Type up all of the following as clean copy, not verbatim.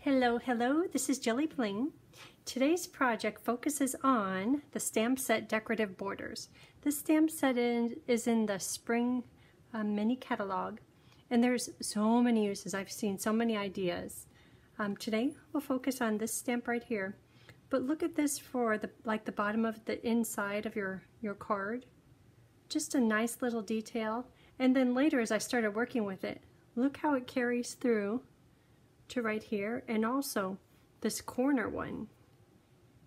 Hello, hello, this is Jilly Bling. Today's project focuses on the stamp set Decorative Borders. This stamp set is in the spring mini catalog, and there's so many uses. I've seen so many ideas. Today we'll focus on this stamp right here, but look at this for the bottom of the inside of your card. Just a nice little detail, and then later as I started working with it, look how it carries through to right here, and also this corner one.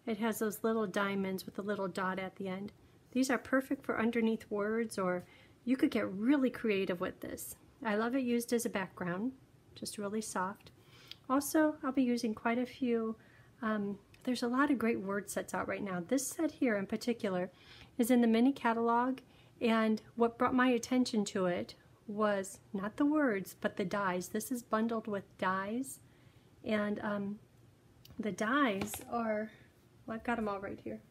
It has those little diamonds with a little dot at the end. These are perfect for underneath words, or you could get really creative with this. I love it used as a background, just really soft. Also, I'll be using quite a few, there's a lot of great word sets out right now. This set here in particular is in the mini catalog, and what brought my attention to it was not the words, but the dies. This is bundled with dies, and the dies are, well, I've got them all right here.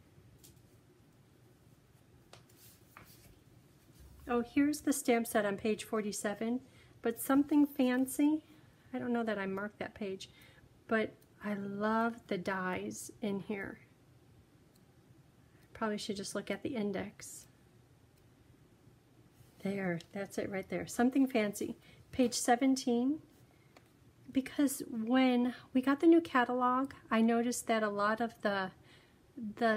Oh, here's the stamp set on page 47, but something fancy. I don't know that I marked that page, but I love the dies in here. Probably should just look at the index. There, that's it right there. Something fancy. Page 17. Because when we got the new catalog, I noticed that a lot of the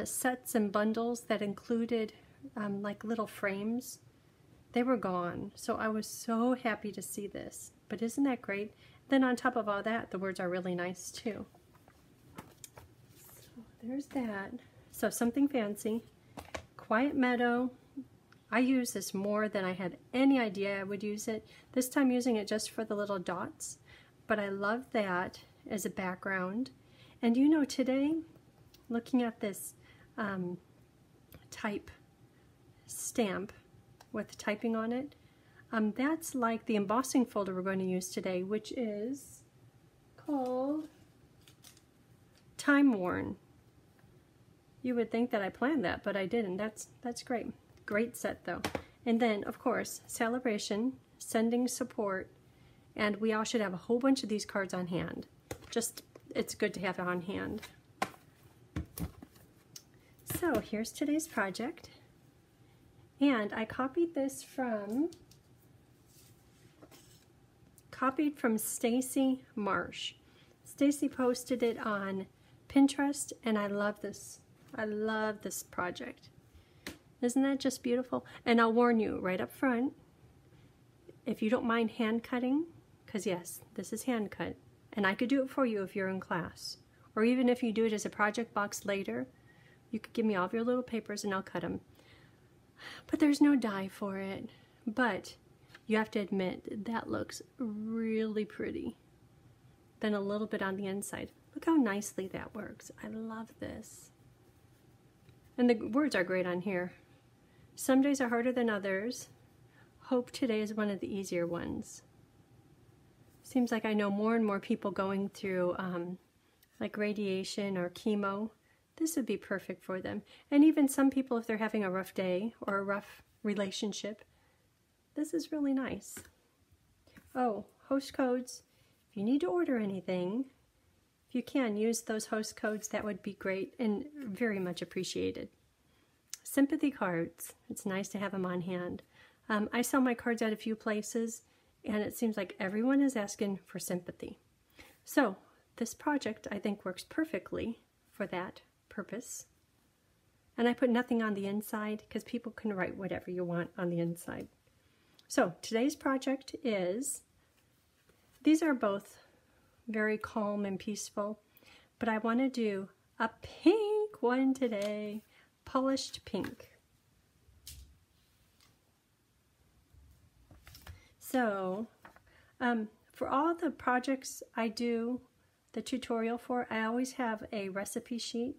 sets and bundles that included like little frames, they were gone. So I was so happy to see this. But isn't that great? Then on top of all that, the words are really nice too. So there's that. So something fancy. Quiet Meadow. I use this more than I had any idea I would use it. This time using it just for the little dots. But I love that as a background. And you know, today, looking at this type stamp with typing on it, that's like the embossing folder we're going to use today, which is called Time Worn. You would think that I planned that, but I didn't. That's great. Great set though. And then, of course, Celebration, Sending Support, and we all should have a whole bunch of these cards on hand. Just, it's good to have it on hand. So here's today's project. And I copied this from Stacey Marsh. Stacey posted it on Pinterest, and I love this. I love this project. Isn't that just beautiful? And I'll warn you right up front, if you don't mind hand cutting, because yes, this is hand cut, and I could do it for you if you're in class, or even if you do it as a project box later, you could give me all of your little papers and I'll cut them. But there's no die for it. But you have to admit, that looks really pretty. Then a little bit on the inside. Look how nicely that works. I love this. And the words are great on here. Some days are harder than others. Hope today is one of the easier ones. Seems like I know more and more people going through like radiation or chemo. This would be perfect for them. And even some people, if they're having a rough day or a rough relationship, this is really nice. Oh, host codes. If you need to order anything, if you can use those host codes, that would be great and very much appreciated. Sympathy cards. It's nice to have them on hand. I sell my cards at a few places, and it seems like everyone is asking for sympathy. So this project, I think, works perfectly for that purpose. And I put nothing on the inside because people can write whatever you want on the inside. So today's project is, these are both very calm and peaceful, but I want to do a pink one today. Polished pink. So for all the projects I do the tutorial for, I always have a recipe sheet,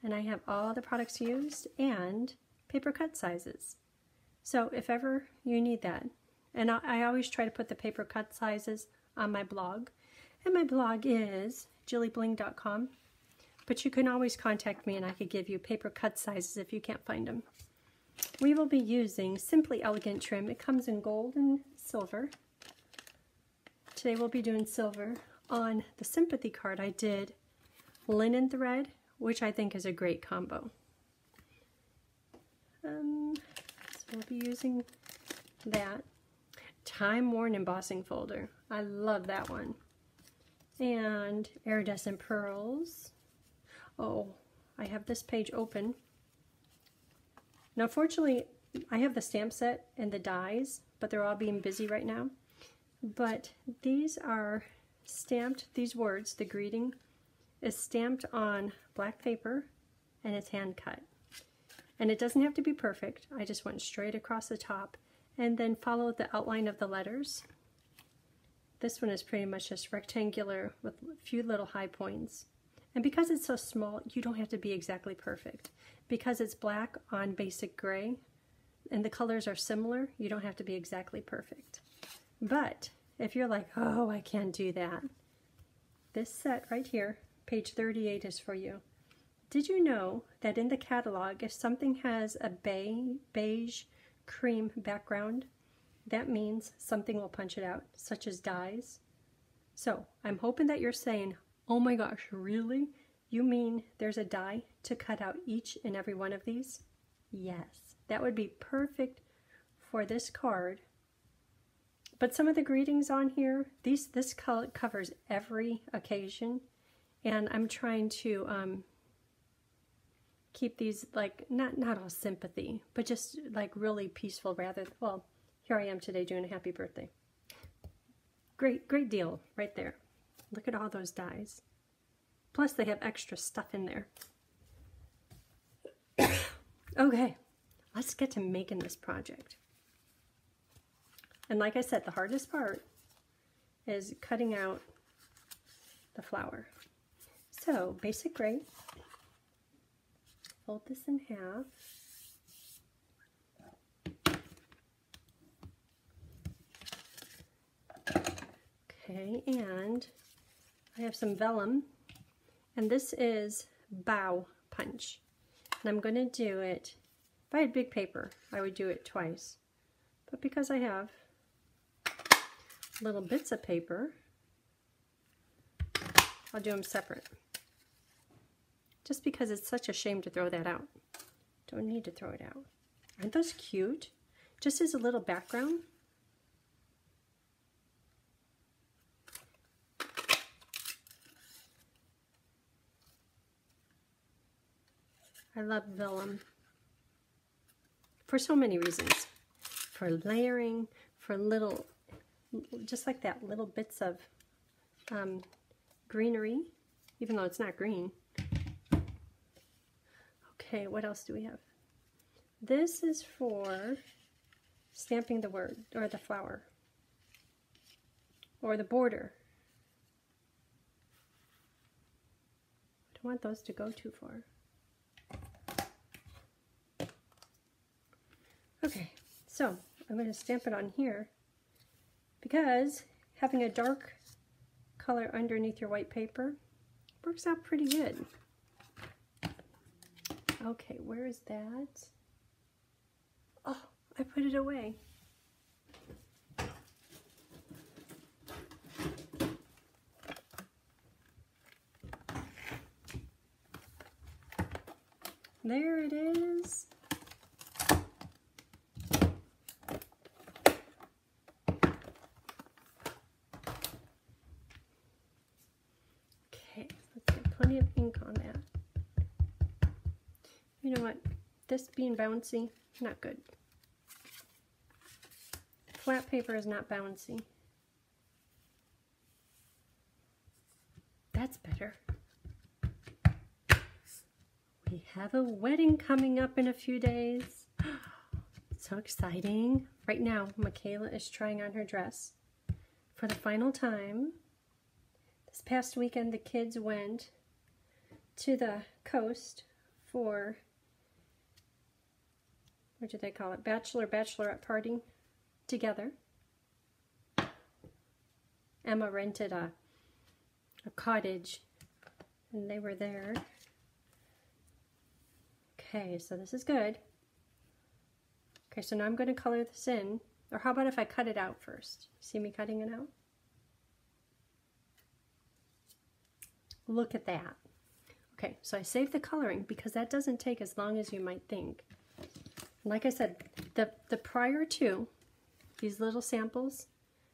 and I have all the products used and paper cut sizes. So if ever you need that, and I always try to put the paper cut sizes on my blog, and my blog is jillybling.com. But you can always contact me and I could give you paper cut sizes if you can't find them. We will be using Simply Elegant trim. It comes in gold and silver. Today we'll be doing silver. on the sympathy card, I did linen thread, which I think is a great combo. So we'll be using that. Time Worn Embossing Folder. I love that one. And Iridescent Pearls. Oh, I have this page open. Now, fortunately, I have the stamp set and the dies, but they're all being busy right now. But these are stamped, these words, the greeting, is stamped on black paper and it's hand cut. And it doesn't have to be perfect. I just went straight across the top and then followed the outline of the letters. This one is pretty much just rectangular with a few little high points. And because it's so small, you don't have to be exactly perfect. Because it's black on basic gray and the colors are similar, you don't have to be exactly perfect. But if you're like, oh, I can't do that, this set right here, page 38, is for you. Did you know that in the catalog, if something has a beige cream background, that means something will punch it out, such as dies? So I'm hoping that you're saying, oh my gosh, really? You mean there's a die to cut out each and every one of these? Yes, that would be perfect for this card. But some of the greetings on here, this covers every occasion, and I'm trying to keep these like not all sympathy, but just like really peaceful. Rather, well, here I am today doing a happy birthday. Great deal right there. Look at all those dies. Plus, they have extra stuff in there. Okay, let's get to making this project. And like I said, the hardest part is cutting out the flower. So, basic gray. Fold this in half. Okay, and I have some vellum. And this is bow punch. And I'm going to do it, if I had big paper, I would do it twice. But because I have little bits of paper, I'll do them separate. Just because it's such a shame to throw that out. Don't need to throw it out. Aren't those cute? Just as a little background. I love vellum for so many reasons. For layering, for little, just like that, little bits of greenery, even though it's not green. Okay, what else do we have? This is for stamping the word, or the flower, or the border. I don't want those to go too far. Okay, so I'm going to stamp it on here because having a dark color underneath your white paper works out pretty good. Okay, where is that? Oh, I put it away. There it is. Plenty of ink on that. You know what? This being bouncy, not good. Flat paper is not bouncy. That's better. We have a wedding coming up in a few days. So exciting. Right now, Michaela is trying on her dress for the final time. This past weekend, the kids went to the coast for, what do they call it, bachelorette party together. Emma rented a cottage and they were there. Okay, so this is good. Okay, so now I'm going to color this in. Or how about if I cut it out first? See me cutting it out? Look at that. Okay, so I saved the coloring because that doesn't take as long as you might think. Like I said, the prior two, these little samples,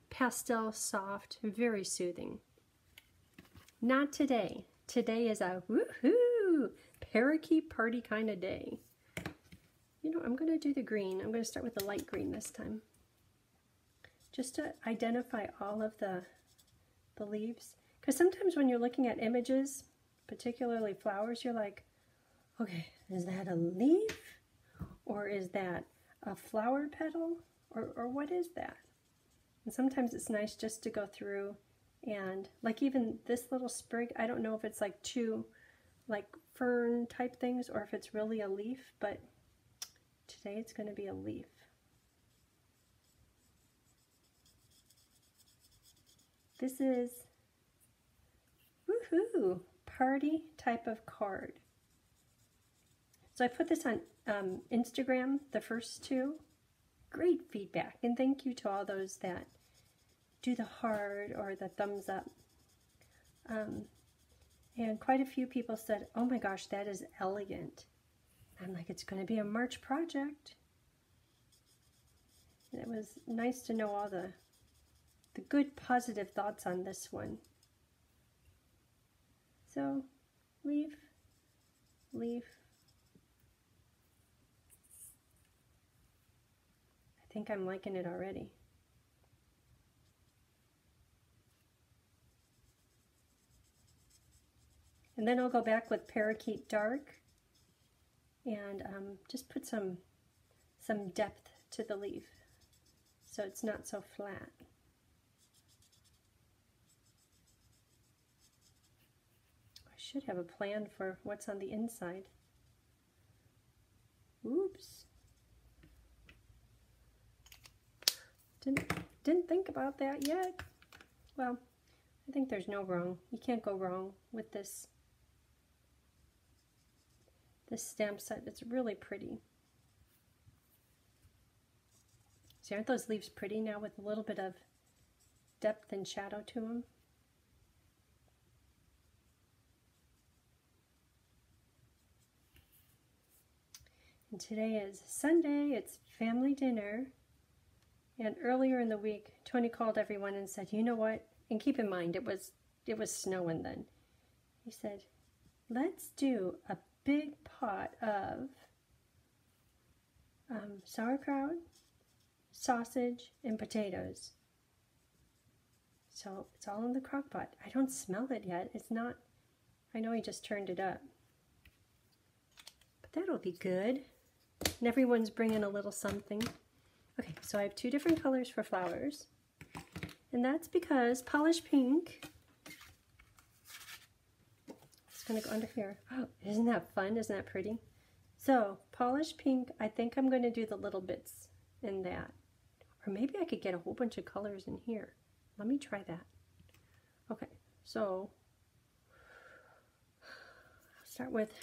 pastel, soft, very soothing. Not today. Today is a woohoo, parakeet party kind of day. You know, I'm going to do the green. I'm going to start with the light green this time. Just to identify all of the leaves. Because sometimes when you're looking at images, particularly flowers, you're like, okay, is that a leaf? Or is that a flower petal? Or what is that? And sometimes it's nice just to go through and, like even this little sprig, I don't know if it's like two like fern type things or if it's really a leaf, but today it's going to be a leaf. This is, woohoo, party type of card. So I put this on Instagram, the first two. Great feedback, and thank you to all those that do the heart or the thumbs up. And quite a few people said, oh my gosh, that is elegant. I'm like, it's going to be a March project. And it was nice to know all the good positive thoughts on this one. So, leaf, leaf. I think I'm liking it already. And then I'll go back with Parakeet Dark and just put some depth to the leaf so it's not so flat. I should have a plan for what's on the inside. Oops. Didn't think about that yet. Well, I think there's no wrong. You can't go wrong with this stamp set. It's really pretty. See, aren't those leaves pretty now with a little bit of depth and shadow to them? And today is Sunday. It's family dinner. And earlier in the week, Tony called everyone and said, you know what? And keep in mind, it was snowing then. He said, let's do a big pot of sauerkraut, sausage, and potatoes. So it's all in the crock pot. I don't smell it yet. It's not, I know he just turned it up. But that'll be good. And everyone's bringing a little something. Okay, so I have two different colors for flowers. And that's because Polished Pink, it's going to go under here. Oh, isn't that fun? Isn't that pretty? So, Polished Pink, I think I'm going to do the little bits in that. Or maybe I could get a whole bunch of colors in here. Let me try that. Okay, so I'll start with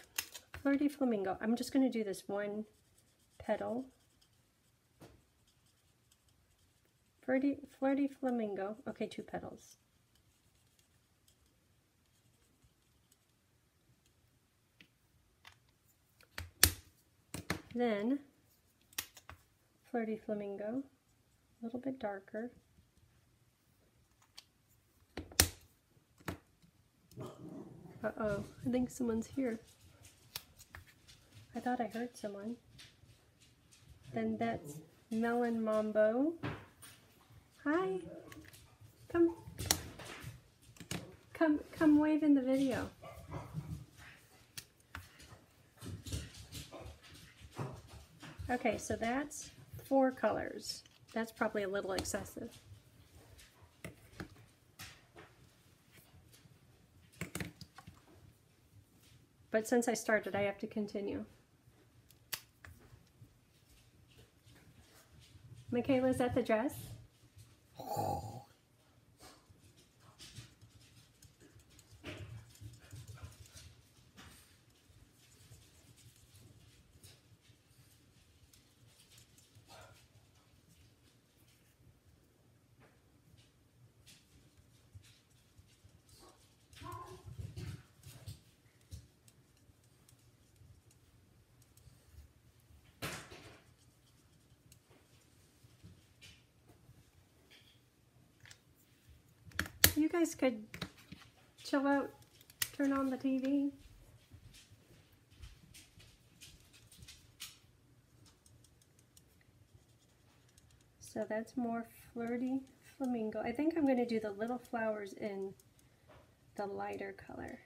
Flirty Flamingo. I'm just going to do this one petal. Flirty Flamingo. Okay, two petals. Then Flirty Flamingo, a little bit darker. Uh-oh, I think someone's here. I thought I heard someone. Then that's Melon Mambo. Hi. Come wave in the video. Okay, so that's 4 colors. That's probably a little excessive. But since I started, I have to continue. Michaela, is that the dress? guys could chill out, turn on the TV. So that's more flirty flamingo. I think I'm going to do the little flowers in the lighter color.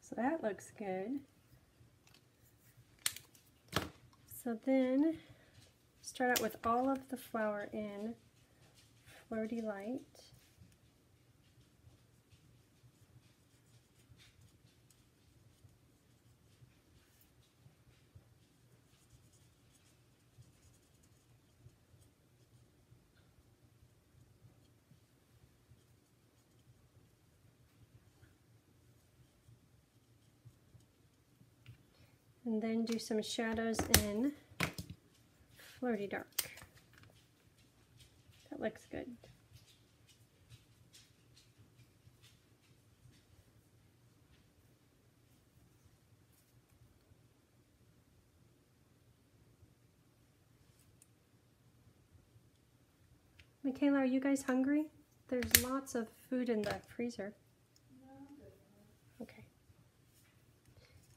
So that looks good. So then start out with all of the flower in flirty light. And then do some shadows in flirty dark. That looks good. Michaela, are you guys hungry? There's lots of food in the freezer. Okay.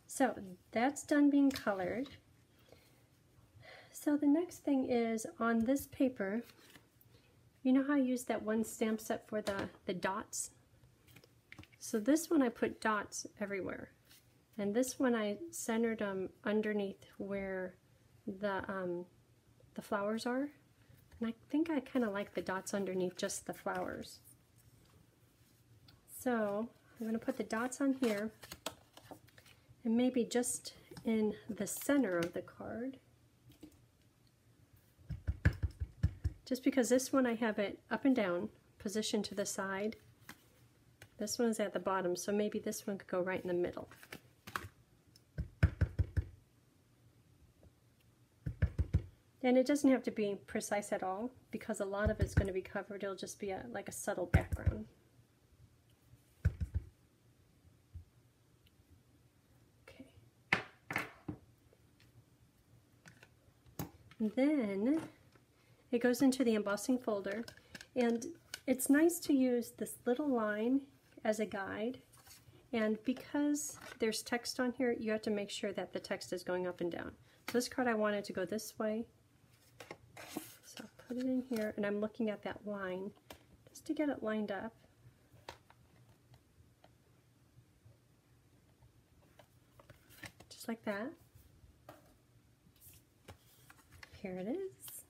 So that's done being colored. So the next thing is on this paper, you know how I use that one stamp set for the dots? So this one I put dots everywhere. And this one I centered them underneath where the flowers are. And I think I kind of like the dots underneath just the flowers. So I'm going to put the dots on here. And maybe just in the center of the card. Just because this one I have it up and down, positioned to the side. This one is at the bottom, so maybe this one could go right in the middle. And it doesn't have to be precise at all, because a lot of it's going to be covered. It'll just be like a subtle background. Then it goes into the embossing folder, and it's nice to use this little line as a guide, and because there's text on here, you have to make sure that the text is going up and down. So this card I wanted to go this way, so I'll put it in here, and I'm looking at that line just to get it lined up. Just like that. Here it is.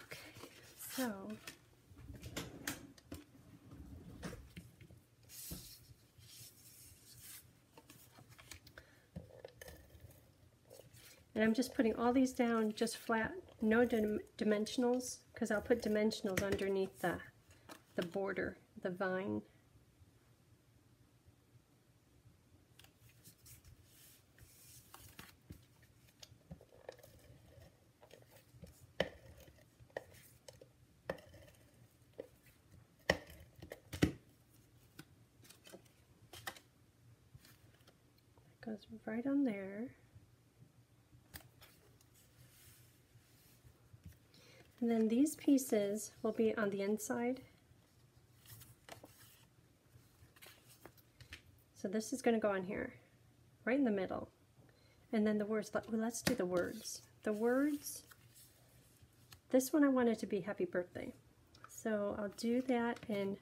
Okay, so and I'm just putting all these down just flat, no dimensionals, because I'll put dimensionals underneath the border, the vine. Goes right on there. And then these pieces will be on the inside. So this is going to go on here, right in the middle. And then the words, let's do the words. The words, this one I wanted to be happy birthday. So I'll do that in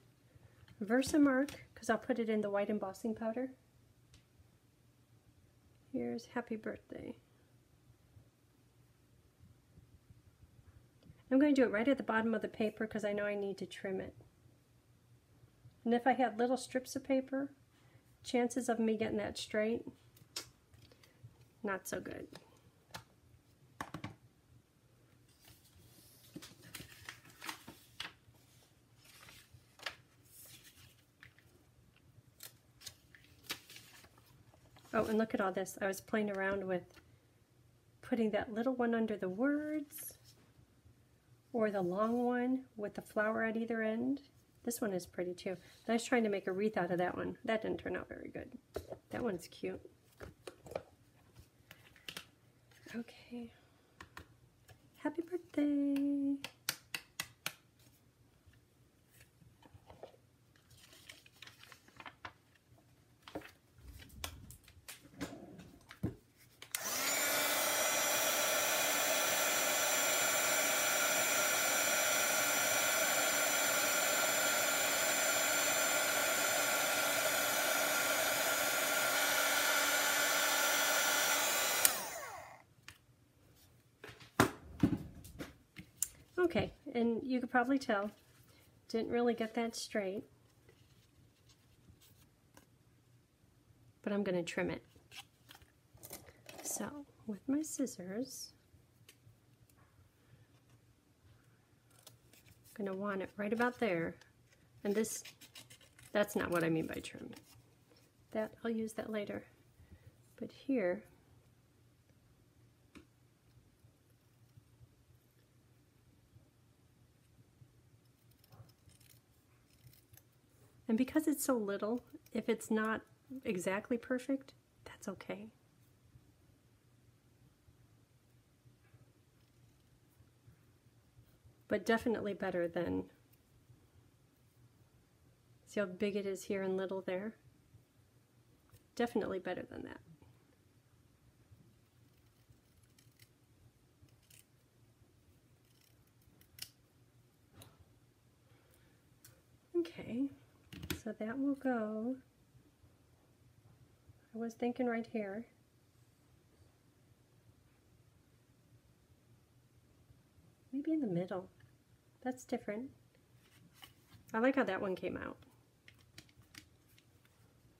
Versamark, because I'll put it in the white embossing powder. Here's happy birthday. I'm going to do it right at the bottom of the paper because I know I need to trim it. And if I had little strips of paper, chances of me getting that straight, not so good. Oh, and look at all this. I was playing around with putting that little one under the words, or the long one with the flower at either end. This one is pretty too. I was trying to make a wreath out of that one. That didn't turn out very good. That one's cute. Okay. Happy birthday. Okay, and you could probably tell, didn't really get that straight, but I'm going to trim it. So, with my scissors, I'm going to want it right about there, and that's not what I mean by trim. That, I'll use that later, but here, and because it's so little, if it's not exactly perfect, that's okay. But definitely better than, see how big it is here and little there? Definitely better than that. Okay. So that will go, I was thinking right here. Maybe in the middle. That's different. I like how that one came out.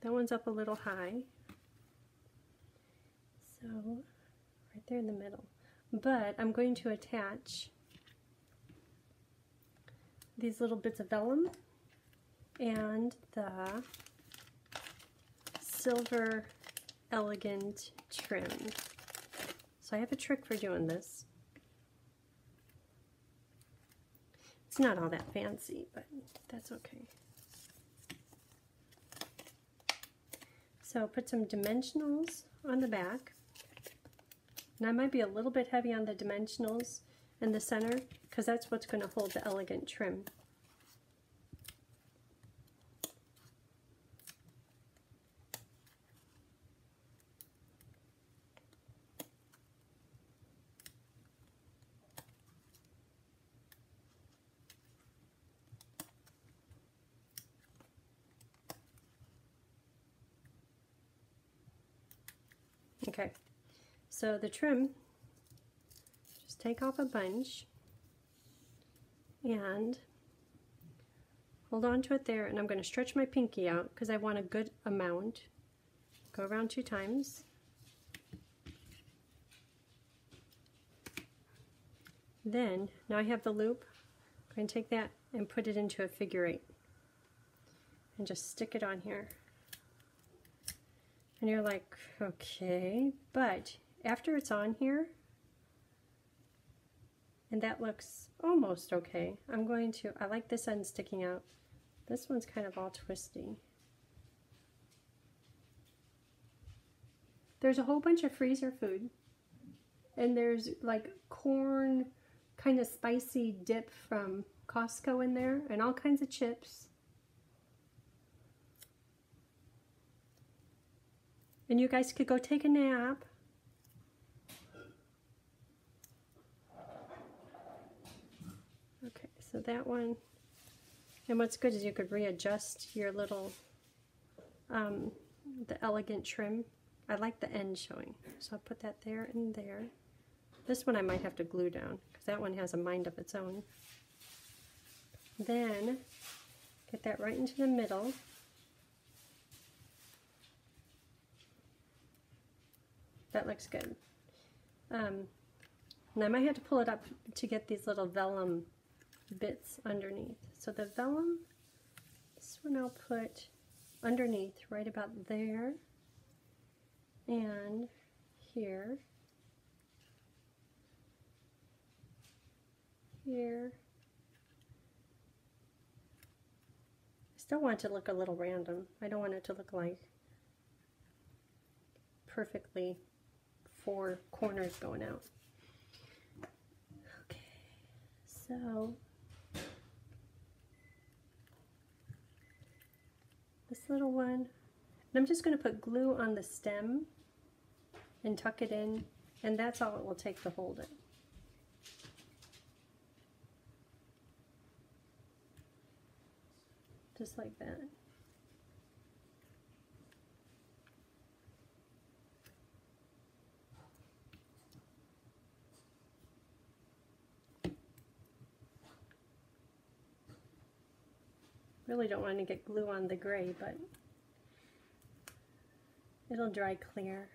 That one's up a little high. So, right there in the middle. But I'm going to attach these little bits of vellum and the silver elegant trim. So I have a trick for doing this. It's not all that fancy, but that's okay. So put some dimensionals on the back. Now I might be a little bit heavy on the dimensionals in the center because that's what's going to hold the elegant trim. Okay, so the trim, just take off a bunch and hold on to it there, and I'm going to stretch my pinky out because I want a good amount. Go around 2 times. Then, now I have the loop, I'm going to take that and put it into a figure 8 and just stick it on here. And you're like, okay, but after it's on here, and that looks almost okay, I'm going to, I like this end sticking out. This one's kind of all twisty. There's a whole bunch of freezer food, and there's like corn, kind of spicy dip from Costco in there, and all kinds of chips. And you guys could go take a nap. Okay, so that one. And what's good is you could readjust your little, the elegant trim. I like the end showing. So I'll put that there and there. This one I might have to glue down because that one has a mind of its own. Then get that right into the middle. That looks good. And I might have to pull it up to get these little vellum bits underneath. So the vellum, this one I'll put underneath right about there. and here, here. I still want it to look a little random. I don't want it to look like perfectly 4 corners going out. Okay, so this little one, and I'm just going to put glue on the stem and tuck it in, and that's all it will take to hold it. Just like that. Really don't want to get glue on the gray, but it'll dry clear.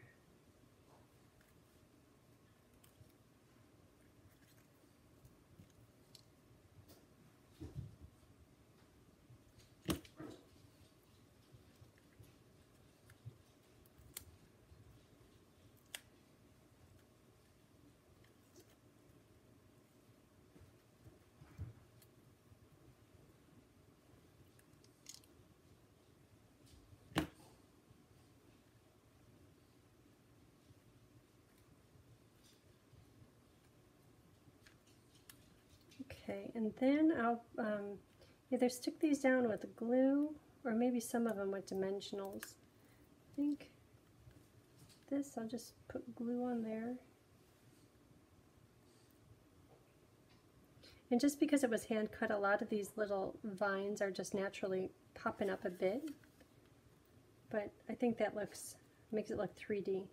Okay, and then I'll either stick these down with glue or maybe some of them with dimensionals. I think this, I'll just put glue on there. And just because it was hand cut, a lot of these little vines are just naturally popping up a bit. But I think that makes it look 3D.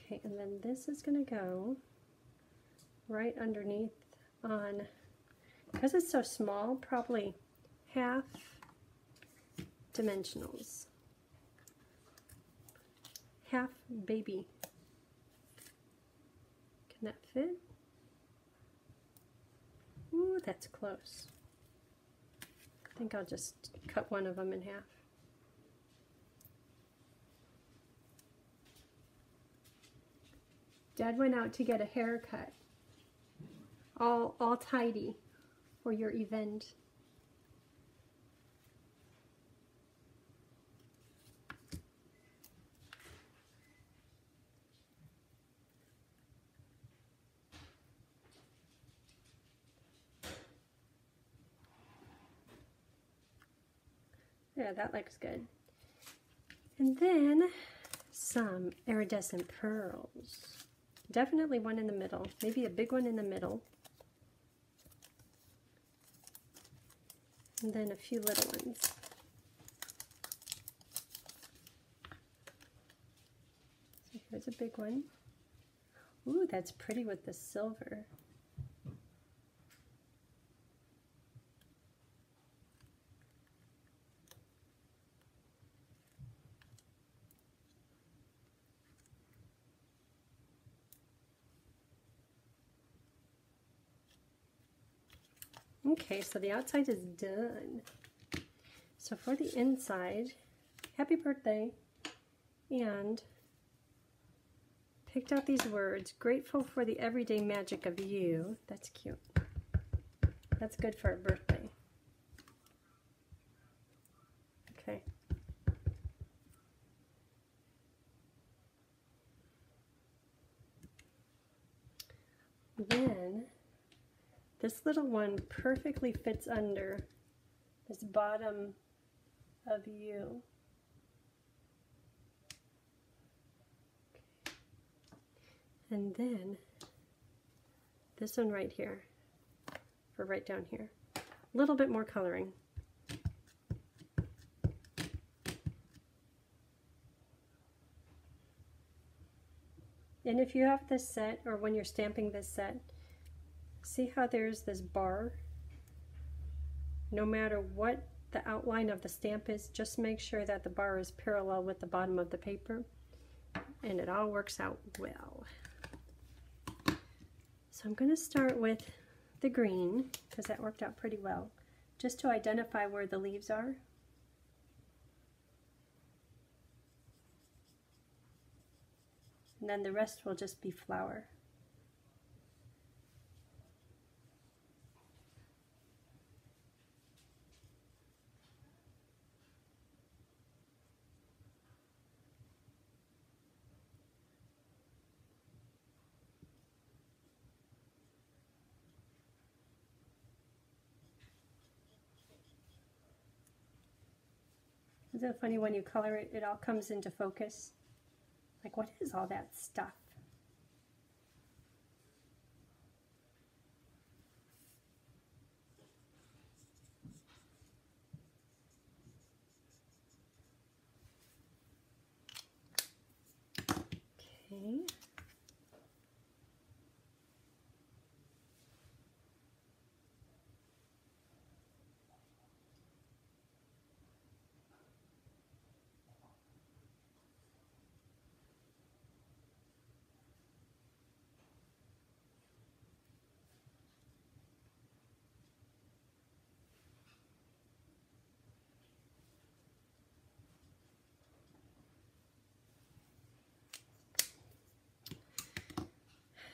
Okay, and then this is going to go right underneath on, because it's so small, probably half dimensionals. Half baby. Can that fit? Ooh, that's close. I think I'll just cut one of them in half. Dad went out to get a haircut, all tidy for your event. Yeah, that looks good. And then some iridescent pearls. Definitely one in the middle, maybe a big one in the middle. And then a few little ones. So here's a big one. Ooh, that's pretty with the silver. Okay, so the outside is done. So for the inside, happy birthday, and picked out these words, grateful for the everyday magic of you. That's cute. That's good for a birthday. Okay. Then this little one perfectly fits under this bottom of you. Okay. And then this one right here, for right down here. A little bit more coloring. And if you have this set, or when you're stamping this set, see how there's this bar? No matter what the outline of the stamp is, just make sure that the bar is parallel with the bottom of the paper, and it all works out well. So I'm going to start with the green, because that worked out pretty well. just to identify where the leaves are. And then the rest will just be flower. Isn't it funny when you color it, it all comes into focus? Like, what is all that stuff? Okay.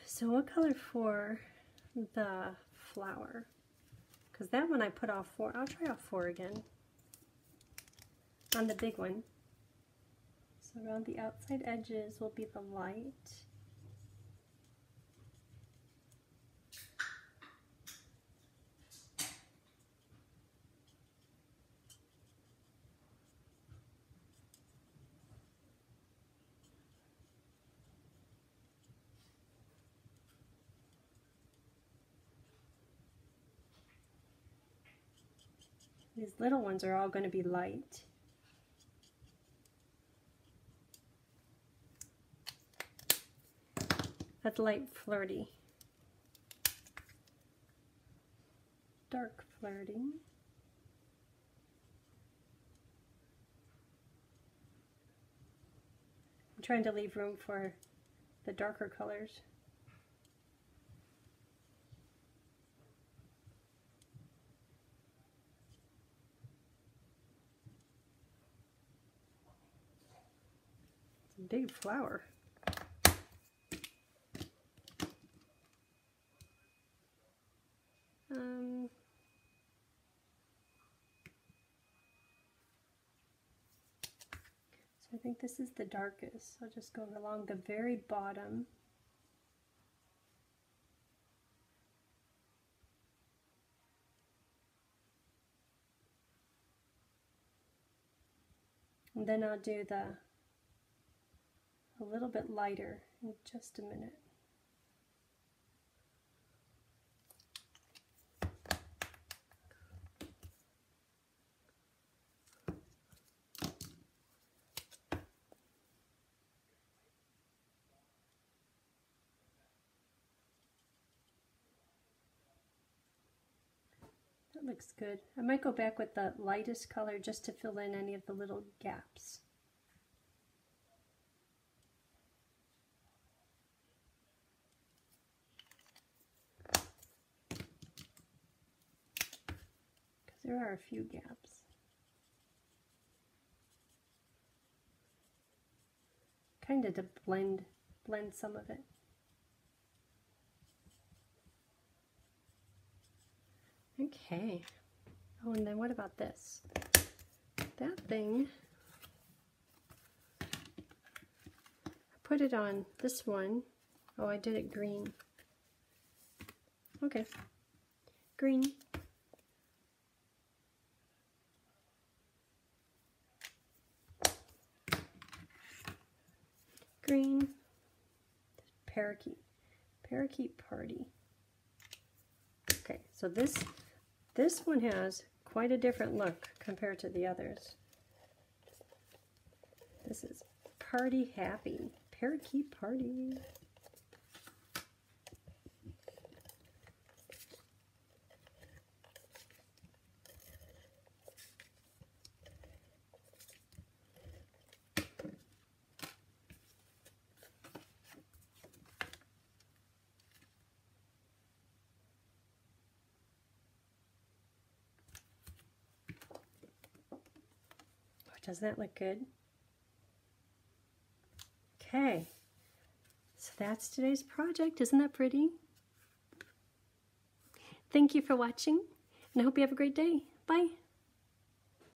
So what color for the flower? Because that one I put off 4. I'll try off 4 again on the big one. So around the outside edges will be the light. These little ones are all going to be light. That's light flirty. Dark flirty. I'm trying to leave room for the darker colors. It's a big flower. So I think this is the darkest. I'll just go along the very bottom. And then I'll do a little bit lighter in just a minute. That looks good. I might go back with the lightest color just to fill in any of the little gaps. Because there are a few gaps. Kind of to blend some of it. Okay. Oh, and then what about this? That thing, I put it on this one. Oh, I did it green. Okay. Green. Green. Parakeet. Parakeet party. Okay, so this one has quite a different look compared to the others. This is party happy. Parakeet party. Doesn't that look good? Okay, so that's today's project. Isn't that pretty? Thank you for watching, and I hope you have a great day. Bye.